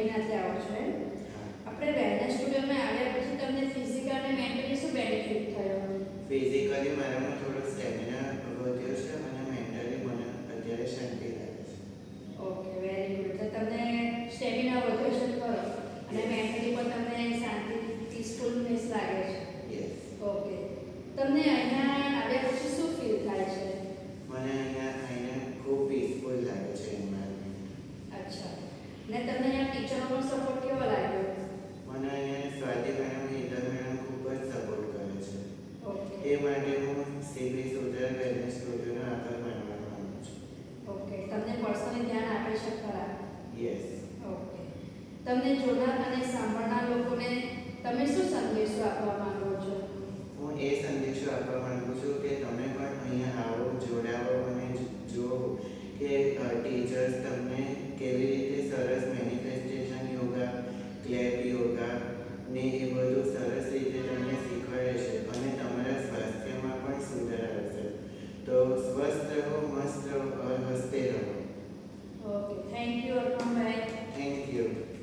મહિનાથી આવો છો એમ? હા. આપણે વેલનેસ સ્ટુડિયોમાં આવ્યા પછી તમને ફિઝિકલ અને મેન્ટલી શું બેનિફિટ થયો? ફિઝિકલી મારામાં થોડો સ્ટેમિના વધ્યો છે અને મેન્ટલી મને અત્યારે શાંતિ લાગે છે. Okay, very good. તો તમને સ્ટેમિના વધ્યો છે ખરો અને મેન્ટલી પણ તમને શાંતિ પીસફુલનેસ લાગે છે. યસ. ઓકે. તમને અહીંયા આવ્યા પછી શું ફીલ થાય છે? મને અહીંયા આવીને ખૂબ પીસફુલ લાગે છે એન્વાયરમેન્ટ. અચ્છા. ને તમને અહીંયા ટીચરનો સપોર્ટ કેવો લાગ્યો? મને અહીંયા સ્વાતિ મેડમ, હિતલ મેડમ ખૂબ જ સપોર્ટ કરે છે. ઓકે. એ માટે હું સીબી સુધર વેલનેસ સ્ટુડિયોનો આભાર માનવા માંગુ છું. ઓકે. તમને પર્સનલી ધ્યાન આપે છે ખરા? યસ. ઓકે. તમને જોનાર અને સાંભળનાર લોકોને તમે શું સંદેશો આપવા માંગો છો? હું એ સંદેશો આપવા માંગુ છું કે તમે પણ અહીંયા આવો, જોડાવો અને જુઓ કે ટીચર્સ તમને કેવી રીતે સરસ મેનિફેસ્ટેશન યોગા, ક્લેપ યોગા ને એ બધું સરસ રીતે તમને શીખવાડે છે અને તમારા સ્વાસ્થ્યમાં પણ સુધાર આવશે. તો સ્વસ્થ રહો, મસ્ત રહો और हंसते રહો. Okay. Thank you Arpanbhai. Thank you.